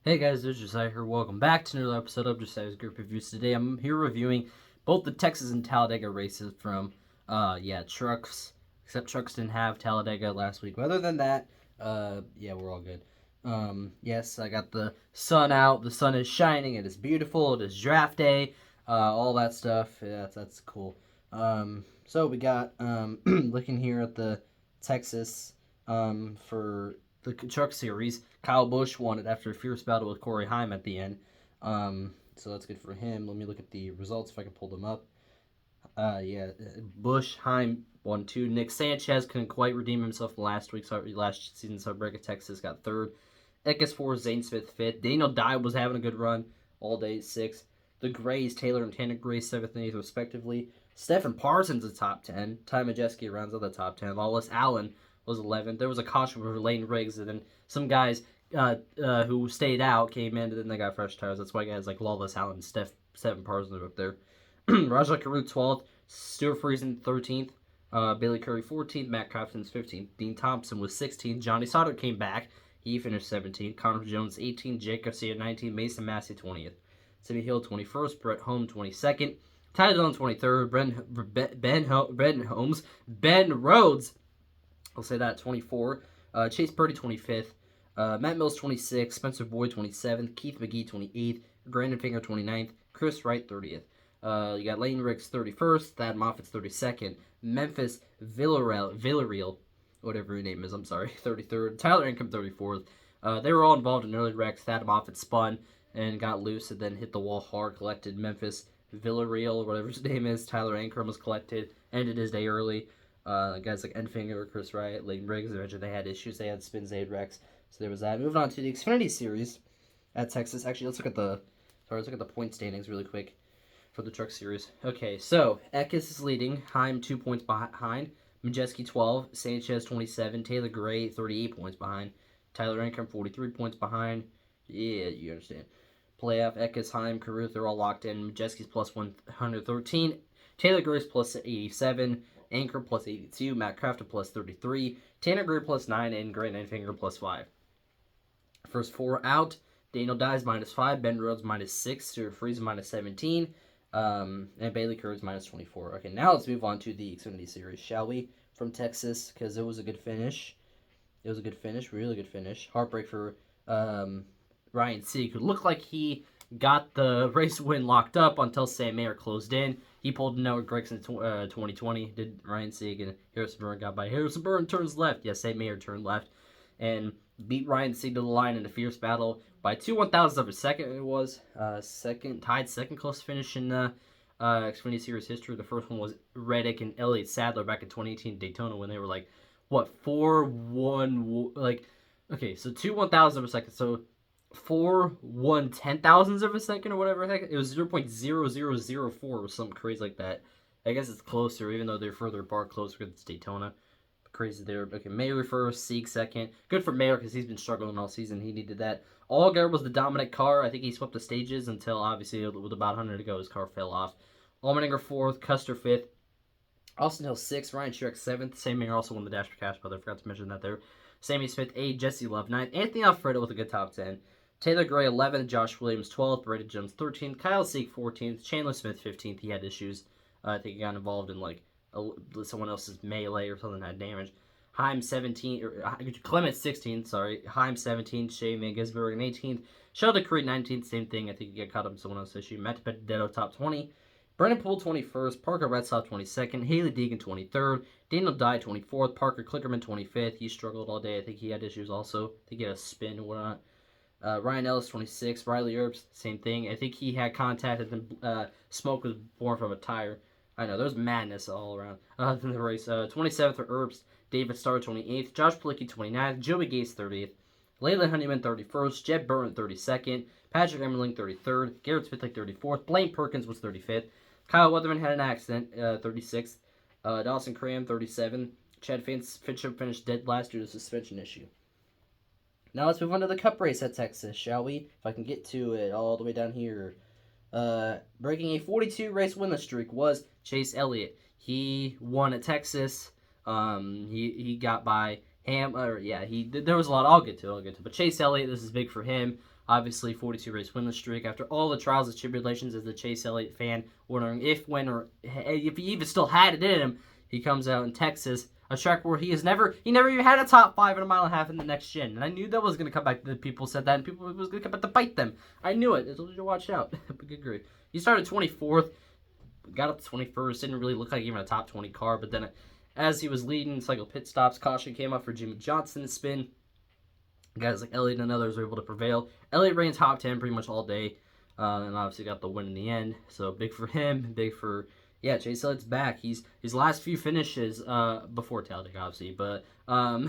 Hey guys, this is Josiah here. Welcome back to another episode of Josiah's Group Reviews. Today I'm here reviewing both the Texas and Talladega races from, trucks. Except trucks didn't have Talladega last week. But other than that, we're all good. Yes, I got the sun out. The sun is shining. It is beautiful. It is draft day. All that stuff. Yeah, that's cool. So we got, looking here at the Texas, for the truck series. Kyle Busch won it after a fierce battle with Corey Heim at the end. So that's good for him. Let me look at the results if I can pull them up. Busch, Heim won 2. Nick Sanchez couldn't quite redeem himself last season, so Brega Texas got 3rd. Eckes 4th, Zane Smith 5th. Daniel Dye was having a good run all day, 6th. The Grays, Taylor and Tanner Gray, 7th and 8th respectively. Stephen Parsons, the top 10. Ty Majeski rounds out the top 10. Lawless Allen was 11th. There was a caution for Lane Riggs, and then some guys who stayed out came in, and then they got fresh tires. That's why guys like Lawless Allen and Stephen Parsons are up there. Rajah Carew 12th, Stuart Friesen 13th, Bailey Curry 14th, Matt Crafton's 15th, Dean Thompson was 16th, Johnny Sauter came back, he finished 17th, Connor Jones 18th, Jake Garcia 19th, Mason Massey 20th, Timmy Hill 21st, Brett Holmes 22nd, Tyler Dillon 23rd, Ben Rhodes, I'll say that, 24th, Chase Purdy 25th, Matt Mills 26th, Spencer Boyd 27th, Keith McGee 28th, Brandon Finger 29th, Chris Wright 30th. You got Lane Riggs 31st, Thad Moffitt's 32nd, Memphis Villarreal, whatever your name is, I'm sorry, 33rd, Tyler Ankrum 34th. They were all involved in early wrecks. Thad Moffitt spun and got loose and then hit the wall hard, collected. Memphis Villarreal, whatever his name is, Tyler Ankrum was collected, ended his day early. Guys like Enfinger, Chris Wright, Lane Riggs, eventually they had issues, they had spins, they had wrecks. So there was that. Moving on to the Xfinity Series at Texas. Actually, let's look at the point standings really quick for the truck series. Okay, so Eckes is leading, Heim 2 points behind, Majeski 12, Sanchez 27, Taylor Gray 38 points behind, Tyler Ankrum 43 points behind. Yeah, you understand. Playoff, Eckes, Heim, Carew, they're all locked in. Majeski's plus 113, Taylor Gray's plus 87, Ankrum plus 82, Matt Crafton plus 33, Tanner Gray plus 9, and Grant Enfinger plus 5. First 4 out, Daniel Dyes minus 5, Ben Rhodes minus 6, Stuart Friesen minus 17, and Bailey Curry's minus 24. Okay, now let's move on to the Xfinity Series, shall we? From Texas, because it was a good finish. It was a good finish, really good finish. Heartbreak for Ryan Sieg, who looked like he got the race win locked up until Sam Mayer closed in. He pulled Noah Gragson in 2020, did Ryan Sieg, and Harrison Burton got by. Harrison Burton turns left. Yes, Sam Mayer turned left. And beat Ryan Sieg to the line in a fierce battle by 2/1000 of a second. It was tied second close finish in Xfinity Series history. The first one was Reddick and Elliott Sadler back in 2018 Daytona when they were like 4-1, like, okay, so 2/1000 of a second, so 4/1/10,000 of a second or whatever the heck. It was 0.0004 or something crazy like that. I guess it's closer, even though they're further apart, closer because it's Daytona. Crazy there. Okay, Mayer first, Sieg second. Good for Mayer because he's been struggling all season. He needed that. Allgaier was the dominant car. I think he swept the stages until, obviously, with about 100 to go, his car fell off. Allmendinger 4th, Custer 5th. Austin Hill 6th, Ryan Shrek 7th. Sam Mayer also won the Dash for Cash, but I forgot to mention that there. Sammy Smith 8th, Jesse Love 9th. Anthony Alfredo with a good top 10. Taylor Gray 11th, Josh Williams 12th, Brandon Jones 13th, Kyle Sieg 14th, Chandler Smith 15th. He had issues. I think he got involved in someone else's melee or something that had damage. Heim 17, or Clement 16th, sorry. Heim 17th, Shea Mangisberg 18th. Sheldon Creed 19th, same thing. I think he got caught up in someone else's issue. Matt Benedetto top 20. Brennan Poole 21st. Parker Retzlaff 22nd. Haley Deegan 23rd. Daniel Dye 24th. Parker Klickerman 25th. He struggled all day. I think he had issues also. I think he had a spin and whatnot. Ryan Ellis 26th. Riley Earps, same thing. I think he had contact and then smoke was born from a tire. I know, there's madness all around in the race. 27th for Earps. David Starr 28th, Josh Palicki 29th, Joey Gates 30th, Leyland Honeyman 31st, Jeb Burton 32nd, Patrick Emmerling 33rd, Garrett Smith 34th, Blaine Perkins was 35th, Kyle Weatherman had an accident, 36th, Dawson Cram 37th, Chad Fincher finished dead last due to suspension issue. Now let's move on to the Cup race at Texas, shall we? If I can get to it all the way down here. Breaking a 42 race winless streak was Chase Elliott. He won at Texas. He got by there was a lot. I'll get to. But Chase Elliott, this is big for him. Obviously, 42 race winless streak after all the trials and tribulations as the Chase Elliott fan, wondering if, when, or if he even still had it in him. He comes out in Texas, a track where he never even had a top 5 in a mile and a half in the next gen. And I knew that was going to come back. The people said that, and people was going to come back to bite them. I knew it. I told you to watch out. But good grief. He started 24th, got up to 21st. Didn't really look like even a top 20 car. But then, as he was leading cycle pit stops, caution came up for Jimmy Johnson to spin. Guys like Elliott and others were able to prevail. Elliott ran top 10 pretty much all day, and obviously got the win in the end. So big for him, big for Chase Elliott's back. His last few finishes before Talladega, obviously, but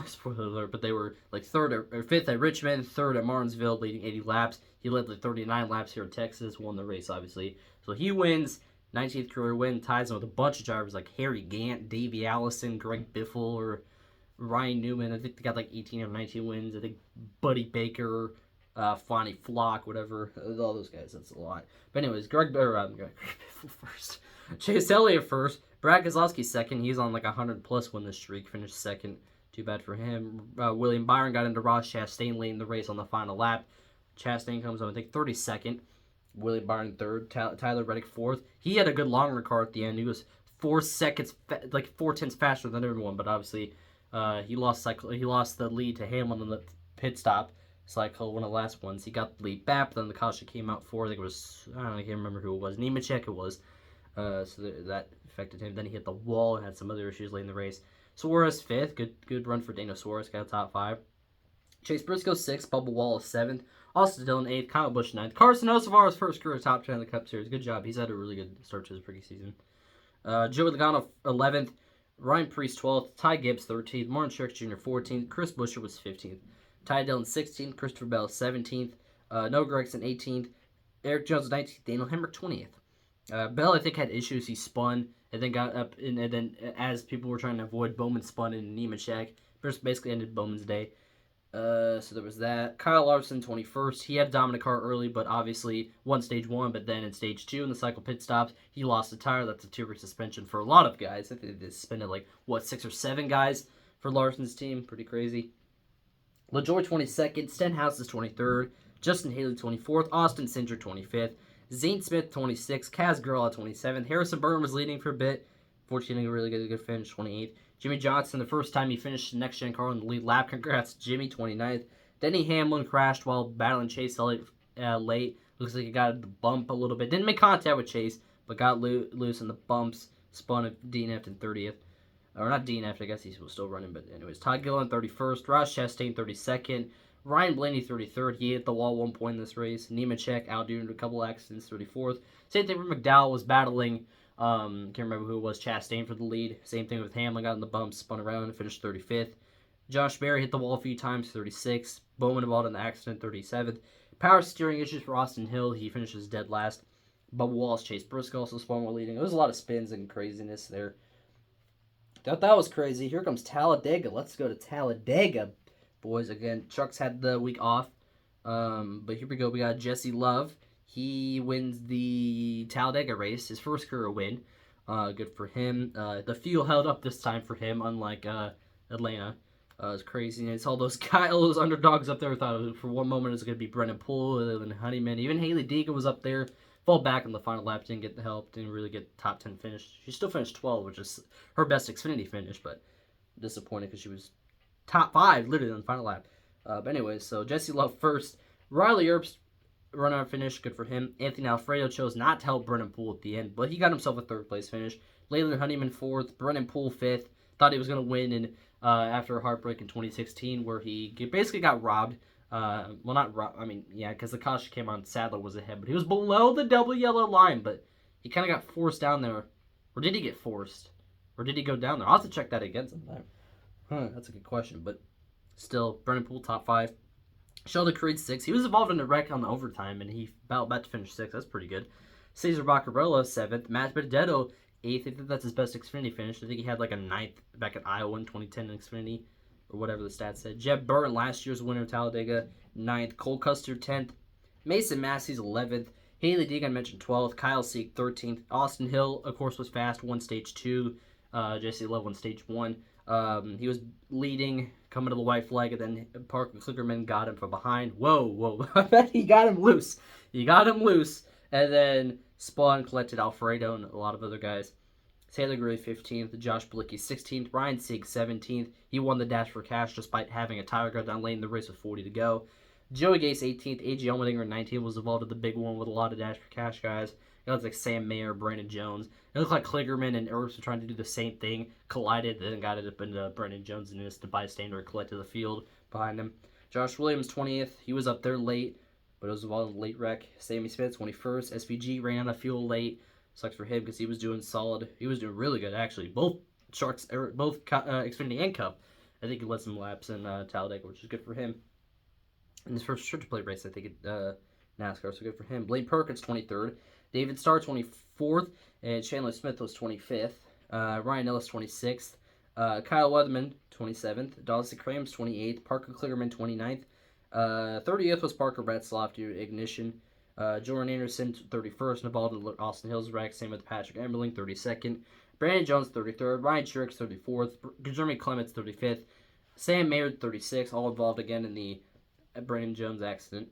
spoiler alert. But they were like third or fifth at Richmond, third at Martinsville, leading 80 laps. He led like 39 laps here in Texas, won the race obviously. So he wins. 19th career win, ties him with a bunch of drivers like Harry Gant, Davey Allison, Greg Biffle, or Ryan Newman. I think they got like 18 or 19 wins. I think Buddy Baker, Fonnie Flock, whatever. All those guys, that's a lot. But anyways, Greg Biffle first. Chase Elliott first. Brad Keselowski second. He's on like a 100-plus win this streak. Finished second. Too bad for him. William Byron got into Ross Chastain late in the race on the final lap. Chastain comes on, I think, 32nd. William Byron third. Tyler Reddick fourth. He had a good longer car at the end. He was 4 seconds, like 4/10 faster than everyone. But obviously, he lost the lead to Hamlin on the pit stop. Cycle, one of the last ones. He got the lead back. Then the caution came out for, I think it was, I can't remember who it was. Nemechek it was. So that affected him. Then he hit the wall and had some other issues late in the race. Suarez fifth. Good run for Daniel Suarez. Got a top 5. Chase Briscoe sixth. Bubba Wallace seventh. Austin Dillon eighth. Kyle Busch ninth. Carson Hocevar's first career top 10 in the Cup Series. Good job. He's had a really good start to his rookie season. Joey Logano 11th. Ryan Preece 12th. Ty Gibbs 13th. Martin Truex Jr. 14th. Chris Buescher was 15th. Ty Dillon 16th. Christopher Bell 17th. Noah Gragson 18th. Eric Jones 19th. Daniel Hemrick 20th. Bell, I think, had issues. He spun and then got up, and then as people were trying to avoid, Bowman spun in Nemechek. Basically ended Bowman's day. So there was that. Kyle Larson, 21st. He had a dominant car early, but obviously won stage 1. But then in stage 2, in the cycle pit stops, he lost a tire. That's a 2-week suspension for a lot of guys. I think they suspended 6 or 7 guys for Larson's team. Pretty crazy. LaJoy, 22nd. Stenhouse is 23rd. Justin Haley, 24th. Austin Cindric, 25th. Zane Smith, 26th. Kaz Grala, 27th. Harrison Burton was leading for a bit. Fortunately, really good finish, 28th. Jimmy Johnson, the first time he finished the next-gen car on the lead lap. Congrats, Jimmy, 29th. Denny Hamlin crashed while battling Chase Elliott late. Looks like he got the bump a little bit. Didn't make contact with Chase, but got loose in the bumps. Spun at DNF'd in 30th. Or not DNF'd, I guess he was still running. But anyways, Todd Gilliland, 31st. Ross Chastain, 32nd. Ryan Blaney, 33rd. He hit the wall 1 point in this race. Nemechek out due to a couple accidents, 34th. Same thing for McDowell, was battling, can't remember who it was, Chastain for the lead. Same thing with Hamlin, got in the bumps, spun around, and finished 35th. Josh Berry hit the wall a few times, 36th. Bowman involved in the accident, 37th. Power steering issues for Austin Hill. He finishes dead last. Bubba Wallace, Chase Briscoe also spun while leading. There was a lot of spins and craziness there. Thought that was crazy. Here comes Talladega. Let's go to Talladega, boys. Again, Trucks had the week off. But here we go. We got Jesse Love. He wins the Talladega race, his first career win. Good for him. The field held up this time for him, unlike Atlanta. It's crazy. And it's all those underdogs up there. Thought for one moment it was going to be Brennan Poole and Honeyman. Even Haley DEGA was up there. Fall back on the final lap. Didn't get the help. Didn't really get top 10 finish. She still finished 12, which is her best Xfinity finish, but disappointed because she was top 5 literally on the final lap. But anyways, so Jesse Love first. Riley Earp's run-out finish, good for him. Anthony Alfredo chose not to help Brennan Poole at the end, but he got himself a 3rd place finish. Leyland Honeyman 4th, Brennan Poole 5th. Thought he was going to win after a heartbreak in 2016 where he basically got robbed. Well, not robbed, because the caution came on, Sadler was ahead, but he was below the double yellow line, but he kind of got forced down there. Or did he get forced? Or did he go down there? I'll have to check that again sometime. That's a good question, but still, Brennan Poole top 5. Sheldon Creed 6th. He was involved in a wreck on the overtime, and he about to finish 6th. That's pretty good. Cesar Baccarello 7th. Matt Benedetto 8th. I think that's his best Xfinity finish. I think he had like a 9th back at Iowa in 2010 in Xfinity, or whatever the stats said. Jeb Burton, last year's winner of Talladega, 9th. Cole Custer 10th. Mason Massey's 11th. Haley Deegan mentioned 12th. Kyle Seek 13th. Austin Hill, of course, was fast. Won stage 2. Jesse Love won stage 1. He was leading, coming to the white flag, and then Parker Kligerman got him from behind. Whoa. I bet he got him loose. And then Spawn collected Alfredo and a lot of other guys. Taylor Gray 15th, Josh Blicky 16th, Ryan Sieg 17th. He won the Dash for Cash despite having a tire go down lane in the race with 40 to go. Joey Gase 18th, A.J. Allmendinger 19th was involved in the big one with a lot of Dash for Cash guys. Guys like Sam Mayer, Brandon Jones. It looked like Kligerman and Earps were trying to do the same thing, collided, then got it up into Brandon Jones and just the bystander collected the field behind him. Josh Williams 20th, he was up there late, but it was involved in a late wreck. Sammy Smith 21st, SVG ran out of fuel late. Sucks for him because he was doing solid. He was doing really good, actually. Both Xfinity and Cup. I think he led some laps in Talladega, which is good for him. In his first Church Plate race, I think, NASCAR, so good for him. Blaine Perkins, 23rd. David Starr, 24th. And Chandler Smith was 25th. Ryan Ellis, 26th. Kyle Weatherman, 27th. Dawson Crams, 28th. Parker Kligerman, 29th. 30th was Parker Retzlaff due to ignition. Jordan Anderson, 31st, involved in Austin Hills wreck. Same with Patrick Emberling, 32nd. Brandon Jones, 33rd. Ryan Truex, 34th. Jeremy Clements, 35th. Sam Mayer, 36th, all involved again in the Brandon Jones accident.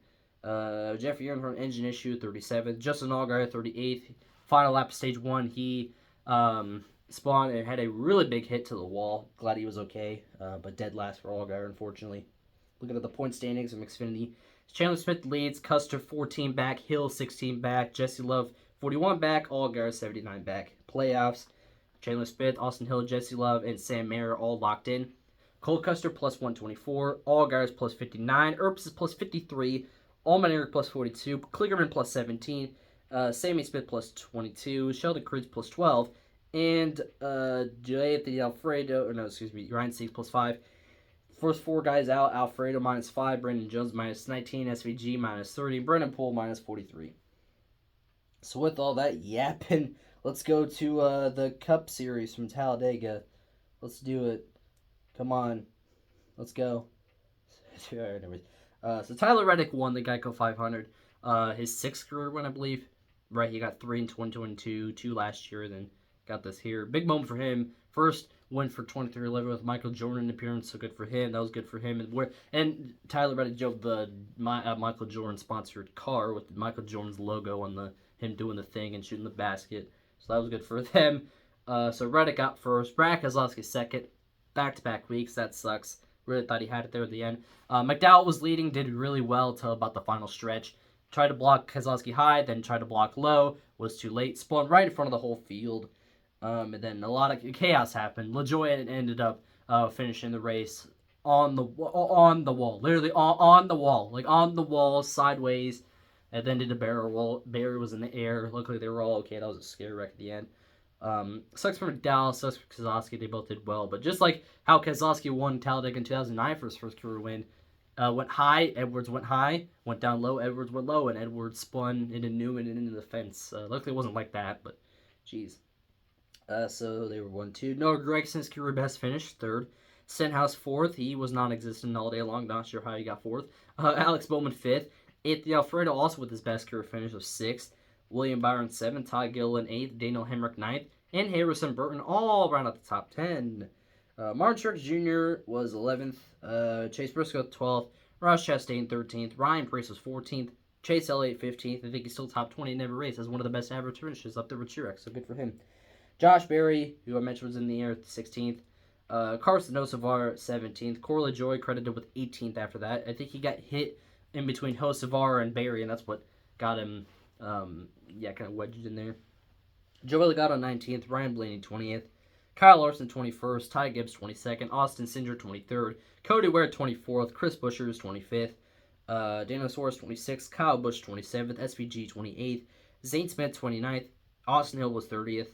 Jeffrey Earnhardt, engine issue, 37th. Justin Allgaier, 38th. Final lap of stage 1, he spawned and had a really big hit to the wall. Glad he was okay, but dead last for Allgaier, unfortunately. Looking at the point standings from Xfinity. Chandler Smith leads, Custer 14 back, Hill 16 back, Jesse Love 41 back, Allgaier 79 back. Playoffs, Chandler Smith, Austin Hill, Jesse Love, and Sam Mayer all locked in. Cole Custer plus 124, Allgaier is plus 59, Earps is plus 53, Allmendinger plus 42, Kligerman plus 17, Sammy Smith plus 22, Sheldon Crews plus 12, and Ryan Sieg plus 5. First 4 guys out, Alfredo minus 5, Brandon Jones minus 19, SVG minus 30, Brennan Poole minus 43. So with all that yapping, let's go to the Cup Series from Talladega. Let's do it. Come on. Let's go. So Tyler Reddick won the Geico 500. His 6th career win, I believe. Right, he got 3 in 2022, 2 last year, then got this here. Big moment for him. First win for 23-11 with Michael Jordan appearance, so good for him. That was good for him. And Tyler Reddick drove the Michael Jordan sponsored car with Michael Jordan's logo on him doing the thing and shooting the basket. So that was good for them. So Reddick got first. Brad Keselowski second. Back-to-back weeks. That sucks. Really thought he had it there at the end. McDowell was leading, did really well until about the final stretch. Tried to block Keselowski high, then tried to block low. Was too late. Spun right in front of the whole field. And then a lot of chaos happened. LaJoie ended up finishing the race on the wall. Literally on the wall. Like on the wall, sideways. And then did a barrier wall. Barrier was in the air. Luckily, they were all okay. That was a scary wreck at the end. Sucks for McDowell, sucks for Keselowski. They both did well. But just like how Keselowski won Talladega in 2009 for his first career win, went high, Edwards went high, went down low, Edwards went low, and Edwards spun into Newman and into the fence. Luckily, it wasn't like that, but jeez. So they were 1-2. Noah Gregson's career best finish, 3rd. Stenhouse 4th. He was non-existent all day long. Not sure how he got 4th. Alex Bowman 5th. 8th, Alfredo also with his best career finish of 6th. William Byron 7th. Ty Gilliland 8th. Daniel Hemrick 9th. And Harrison Burton all around at the top 10. Martin Truex Jr. was 11th. Chase Briscoe 12th. Ross Chastain 13th. Ryan Preece was 14th. Chase Elliott 15th. I think he's still top 20 in every race. Has one of the best average finishes up there with Truex, so good for him. Josh Berry, who I mentioned was in the air, 16th. Carson Hocevar, 17th. Corey LaJoie credited with 18th after that. I think he got hit in between Hocevar and Berry, and that's what got him, kind of wedged in there. Joey Logano, 19th. Ryan Blaney, 20th. Kyle Larson, 21st. Ty Gibbs, 22nd. Austin Cindric, 23rd. Cody Ware, 24th. Chris Buescher is 25th. Daniel Suarez, 26th. Kyle Busch, 27th. SVG, 28th. Zane Smith, 29th. Austin Hill was 30th.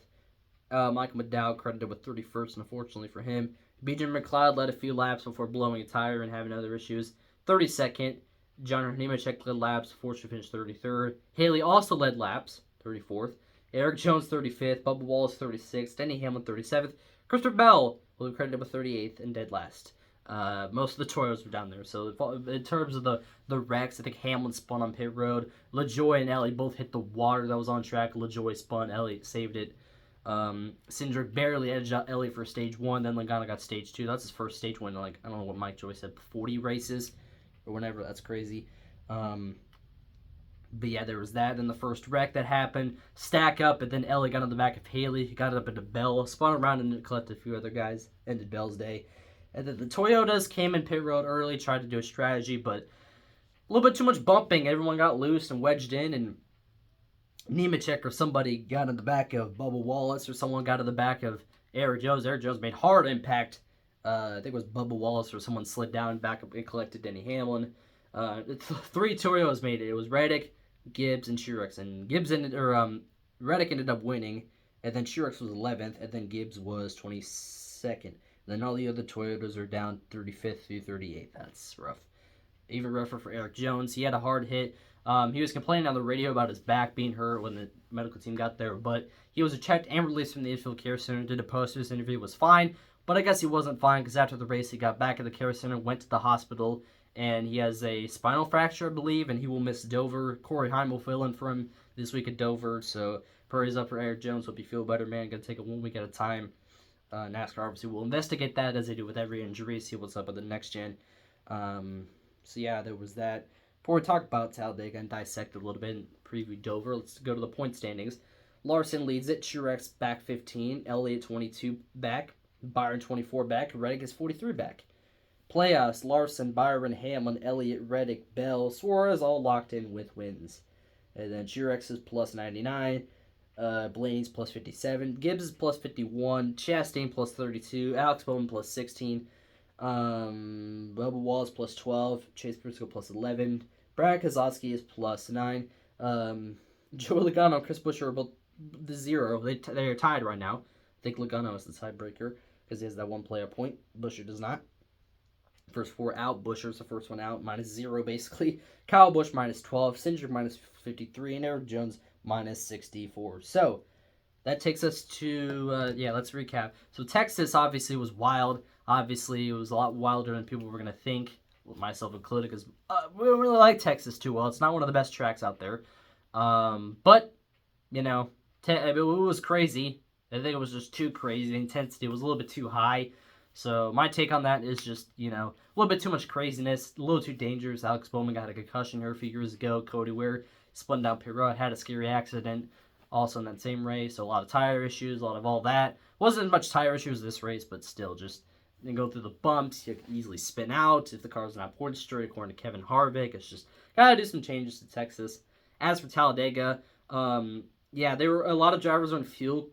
Michael McDowell credited with 31st, unfortunately for him. BJ McLeod led a few laps before blowing a tire and having other issues. 32nd. John Nemechek led laps, fortunately finished 33rd. Haley also led laps, 34th. Eric Jones, 35th. Bubba Wallace, 36th. Denny Hamlin, 37th. Christopher Bell will be credited with 38th and dead last. Most of the Toyos were down there. So in terms of the wrecks, I think Hamlin spun on pit road. LaJoie and Ellie both hit the water that was on track. LaJoie spun. Elliott saved it. Cindric barely edged out Elliott for stage 1, then Logano got stage 2. That's his first stage win in, like, I don't know what Mike Joy said, 40 races or whatever. That's crazy. But yeah, there was that. And the first wreck that happened, stack up, and then Elliott got on the back of Haley. He got it up into Bell, spun around and collected a few other guys. Ended Bell's day. And then the Toyotas came in pit road early, tried to do a strategy, but a little bit too much bumping. Everyone got loose and wedged in, and Nemechek or somebody got in the back of Bubba Wallace, or someone got in the back of Eric Jones. Eric Jones made hard impact. I think it was Bubba Wallace, or someone slid down back up and collected Denny Hamlin. 3 Toyotas made it. It was Reddick, Gibbs, and Truex. And Reddick ended up winning, and then Truex was 11th, and then Gibbs was 22nd. And then all the other Toyotas are down 35th through 38th. That's rough. Even rougher for Eric Jones. He had a hard hit. He was complaining on the radio about his back being hurt when the medical team got there, but he was checked and released from the infield care center, did a post-race interview, was fine, but I guess he wasn't fine because after the race he got back at the care center, went to the hospital, and he has a spinal fracture, I believe, and he will miss Dover. Corey Heim will fill in for him this week at Dover, so prayers up for Eric Jones. Hope you feel better, man. Going to take it 1 week at a time. NASCAR obviously will investigate that as they do with every injury, see what's up with the next gen. So yeah, there was that. Before we talk about Talladega and dissect it a little bit and preview Dover, let's go to the point standings. Larson leads it, Truex back 15, Elliott 22 back, Byron 24 back, Reddick is 43 back. Playoffs, Larson, Byron, Hamlin, Elliott, Reddick, Bell, Suarez all locked in with wins. And then Truex is plus 99, Blaney's plus 57, Gibbs is plus 51, Chastain plus 32, Alex Bowman plus 16, Bubba Wallace plus 12, Chase Briscoe plus 11, Brad Keselowski is plus 9, Joe Logano and Chris Buescher are both the 0. They are tied right now. I think Logano is the tiebreaker because he has that one player point. Buescher does not. First 4 out. Buescher's the first one out, minus 0 basically. Kyle Busch minus 12, Cindric minus 53, and Eric Jones minus 64. So that takes us to, let's recap. So Texas obviously was wild. Obviously, it was a lot wilder than people were going to think, myself included, because we don't really like Texas too well. It's not one of the best tracks out there. But, you know, it was crazy. I think it was just too crazy. The intensity was a little bit too high. So my take on that is just, a little bit too much craziness, a little too dangerous. Alex Bowman got a concussion here a few years ago. Cody Ware spun down pit road, had a scary accident also in that same race. So a lot of tire issues, a lot of all that. Wasn't as much tire issues this race, but still just and go through the bumps. You can easily spin out if the car's not pointed straight, according to Kevin Harvick. It's just gotta do some changes to Texas. As for Talladega, there were a lot of drivers on fuel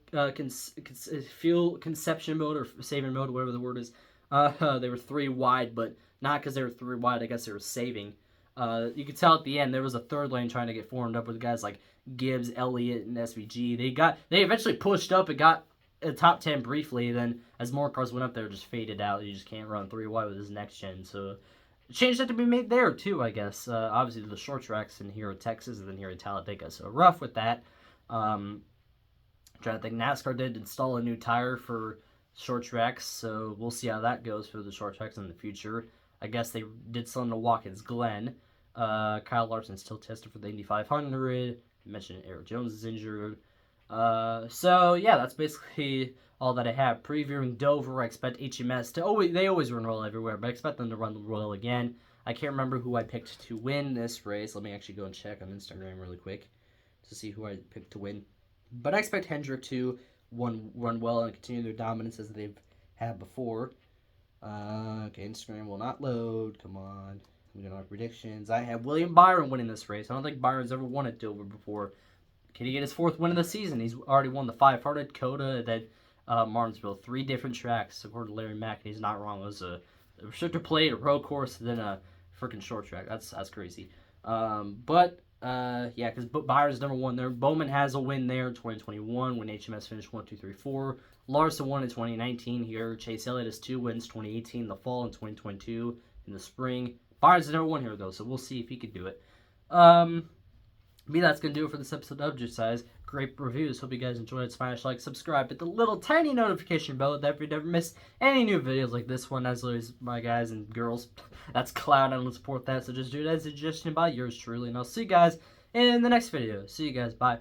conception mode or saving mode, whatever the word is. They were 3 wide, but not because they were 3 wide. I guess they were saving. You could tell at the end there was a third lane trying to get formed up with guys like Gibbs, Elliott, and SVG. They eventually pushed up and got a top 10 briefly, then as more cars went up there, just faded out. You just can't run 3 wide with this next gen, so change had to be made there too, I guess. Obviously the short tracks in here at Texas and then here at Talladega, so rough with that. Trying to think, NASCAR did install a new tire for short tracks, so we'll see how that goes for the short tracks in the future. I guess they did something to Watkins Glen. Kyle Larson still tested for the Indy 500. I mentioned Eric Jones is injured. That's basically all that I have. Previewing Dover, I expect HMS to they always run well everywhere, but I expect them to run well again. I can't remember who I picked to win this race. Let me actually go and check on Instagram really quick to see who I picked to win. But I expect Hendrick to run well and continue their dominance as they've had before. Okay, Instagram will not load. Come on. We got our predictions. I have William Byron winning this race. I don't think Byron's ever won at Dover before. Can he get his 4th win of the season? He's already won the 500, Coda, and then Martinsville. 3 different tracks, according to Larry Mack, and he's not wrong. It was a restrictor plate, a road course, and then a freaking short track. That's crazy. Because Byron's never won there. Bowman has a win there in 2021 when HMS finished 1, 2, 3, 4. Larson won in 2019 here. Chase Elliott has 2 wins, 2018 the fall and 2022 in the spring. Byron's never won here, though, so we'll see if he can do it. That's going to do it for this episode of Josiah's Grape Reviews. Hope you guys enjoyed. Smash like, subscribe, hit the little tiny notification bell that you never miss any new videos like this one. As always, my guys and girls, that's Cloud. I don't support that, so just do it as a suggestion by yours truly. And I'll see you guys in the next video. See you guys. Bye.